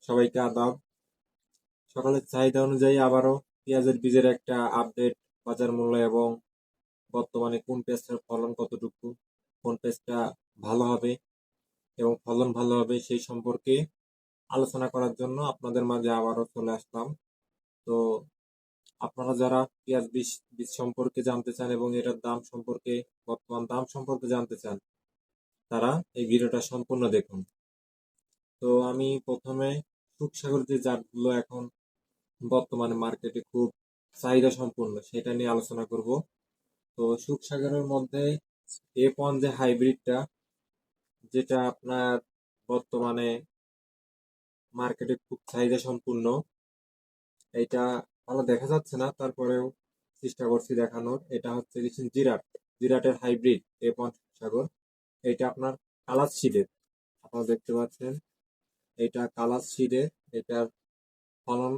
সবাইকে আদাব। সকালের চাহিদা অনুযায়ী আবারও পেঁয়াজের বীজের একটা আপডেট, বাজার মূল্য এবং বর্তমানে কোন পেঁয়াজটার ফলন কতটুকু, কোন পেঁয়াজটা ভালো হবে এবং ফলন ভালো হবে সেই সম্পর্কে আলোচনা করার জন্য আপনাদের মাঝে আবারও চলে আসলাম। তো আপনারা যারা পেঁয়াজ বীজ বীজ সম্পর্কে জানতে চান এবং এটার দাম সম্পর্কে, বর্তমান দাম সম্পর্কে জানতে চান, তারা এই ভিডিওটা সম্পূর্ণ দেখুন। তো আমি প্রথমে সুখসাগর যে জাতগুলো এখন বর্তমানে মার্কেটে খুব চাহিদা সম্পূর্ণ সেটা নিয়ে আলোচনা করব। তো সুখসাগরের মধ্যে F1 যে হাইব্রিডটা, যেটা আপনার বর্তমানে মার্কেটে খুব চাহিদা সম্পূর্ণ, এটা ভালো দেখা যাচ্ছে না, তারপরেও চেষ্টা করছি দেখানোর। এটা হচ্ছে কিছু জিরাটের হাইব্রিড F1 সুখসাগর। এটা আপনার কালার সিডের, আপনারা দেখতে পাচ্ছেন এটা কালার সিডের। এটার ফলন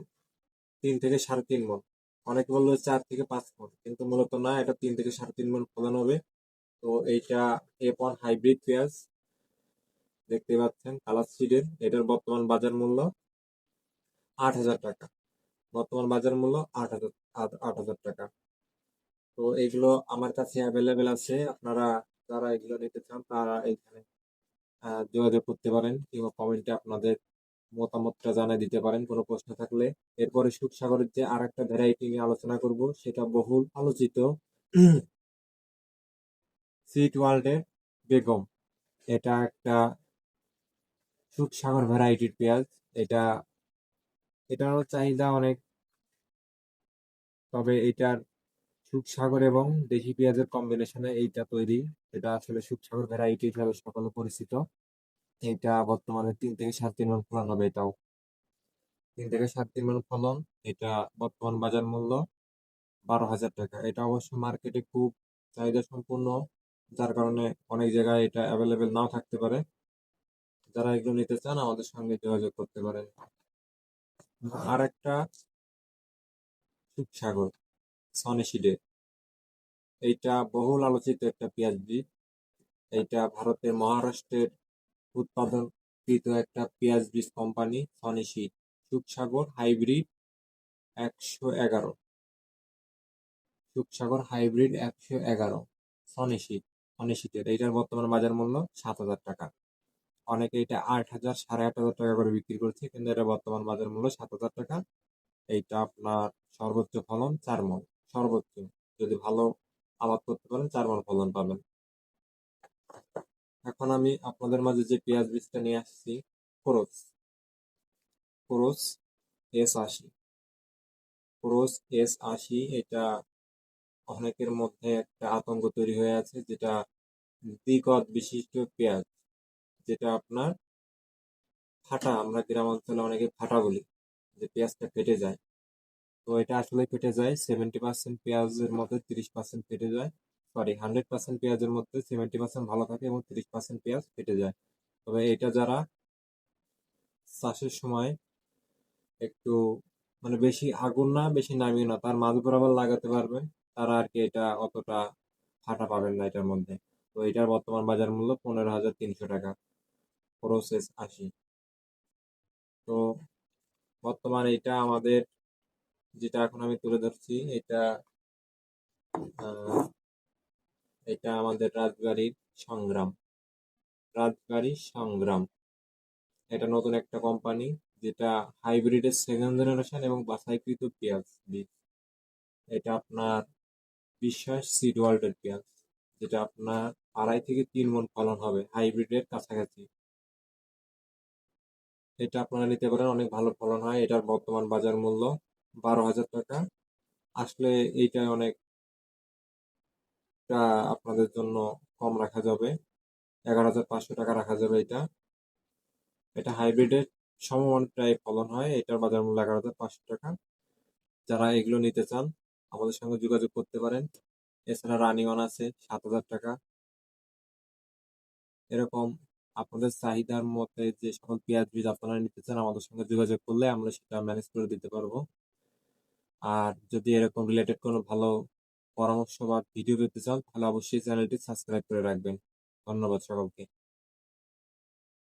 3 থেকে 3.5 মণ। অনেকে বললো 4 থেকে 5 মণ, কিন্তু মূলত না, এটা 3 থেকে 3.5 মণ ফলন হবে। তো এইটা F1 হাইব্রিড পেঁয়াজ, দেখতে পাচ্ছেন কালার সিডের। এটার বর্তমান বাজার মূল্য 8,000 টাকা। বর্তমান বাজার মূল্য 8,000 টাকা। তো এইগুলো আমার কাছে অ্যাভেলেবেল আছে। আপনারা যারা এগুলো নিতে চান তারা এখানে যোগাযোগ করতে পারেন, কিংবা কমেন্টে আপনাদের মতামতটা জানিয়ে দিতে পারেন কোনো প্রশ্ন থাকলে। এরপরে সুখসাগরের যে আর একটা ভ্যারাইটি নিয়ে আলোচনা করব, সেটা বহুল আলোচিত সিট ওয়ার্ল্ডের বেগম। এটা একটা সুখসাগর ভ্যারাইটির পেঁয়াজ। এটা এটারও চাহিদা অনেক, তবে এটার সুখসাগর এবং দেশি পেঁয়াজের কম্বিনেশনে এইটা তৈরি। এটা আসলে সুখসাগর ভ্যারাইটি হিসাবে সকলে পরিচিত। এটা বর্তমানে 3 থেকে 3.5 মণ ফলন হবে। এটাও 3 থেকে 3.5 মণ ফলন। এটা বর্তমান বাজার মূল্য 12,000 টাকা। এটা অবশ্য মার্কেটে খুব চাহিদা সম্পূর্ণ, যার কারণে অনেক জায়গায় এটা অ্যাভেলেবেল নাও থাকতে পারে। যারা এগুলো নিতে চান আমাদের সঙ্গে যোগাযোগ করতে পারেন। আর একটা সুখসাগর সনিশিডে, এইটা বহুল আলোচিত একটা পেঁয়াজ বীজ। এইটা ভারতের মহারাষ্ট্রের উৎপাদনকৃত একটা পেঁয়াজ বীজ কোম্পানি সনিশিড। সুখসাগর হাইব্রিড 111, সুখসাগর হাইব্রিড 111 সনিশিডের। এইটার বর্তমান বাজার মূল্য 7,000 টাকা। অনেকে এটা 8,000, 8,500 টাকা করে বিক্রি করছে, কিন্তু এটা বর্তমান বাজার মূল্য 7,000 টাকা। এইটা আপনার সর্বোচ্চ ফলন 4 মণ। সর্বোচ্চ, যদি ভালো আবাদ করতে পারেন 4 মণ ফলন পাবেন। এখন আমি আপনাদের মাঝে যে পেঁয়াজ বীজটা নিয়ে আসছি, খোরস খোরস S80। খোরস S80, এটা অনেকের মধ্যে একটা আতঙ্ক তৈরি হয়ে আছে, যেটা দ্বিগত বিশিষ্ট পেঁয়াজ, যেটা আপনার ফাটা, আমরা গ্রাম অঞ্চলে অনেকে ফাটা বলি, যে পেঁয়াজটা ফেটে যায়। তো এটা আসলে ফেটে যায় 70% পেঁয়াজের মধ্যে, 30% ফেটে যায়। সরি, 100% পেঁয়াজের মধ্যে 70% ভালো থাকে এবং 30% পেঁয়াজ ফেটে যায়। তবে এটা যারা চাষের সময় একটু মানে বেশি আগুন না বেশি নামিয়ে না, তার মাঝ বরাবর লাগাতে পারবেন, তারা আর কি এটা অতটা ফাটা পাবেন না এটার মধ্যে। তো এটার বর্তমান বাজার মূল্য 15,300 টাকা, প্রসেস 80। তো বর্তমানে এটা আমাদের, যেটা এখন আমি তুলে ধরছি, এটা আহ, এটা আমাদের রাজবাড়ী সংগ্রাম। এটা নতুন একটা কোম্পানি, যেটা হাইব্রিডের সেকেন্ড জেনারেশন এবং বাছাইকৃত পেঁয়াজ বীজ। এটা আপনার বিশ্বাস সিড ওয়ার্ল্ডের পেঁয়াজ, যেটা আপনার 2.5 থেকে 3 মণ ফলন হবে, হাইব্রিডের কাছাকাছি। এটা আপনারা নিতে পারেন, অনেক ভালো ফলন হয়। এটার বর্তমান বাজার মূল্য 12,000 টাকা। আসলে এইটা অনেকটা আপনাদের জন্য কম রাখা যাবে, 11,500 টাকা রাখা যাবে। এটা এটা হাইব্রিডের সমমান প্রায় ফলন হয়। এটার বাজার মূল্য 11,500 টাকা। যারা এগুলো নিতে চান আমাদের সঙ্গে যোগাযোগ করতে পারেন। এছাড়া রানি ওয়ান আছে 7,000 টাকা। এরকম আপনাদের চাহিদার মতে যে সকল পেঁয়াজ বীজ আপনারা নিতে চান আমাদের সঙ্গে যোগাযোগ করলে আমরা সেটা ম্যানেজ করে দিতে পারবো। আর যদি এরকম রিলেটেড কোনো ভালো পরামর্শ বা ভিডিও পেতে চান, তাহলে অবশ্যই চ্যানেলটি সাবস্ক্রাইব করে রাখবেন। ধন্যবাদ সকলকে।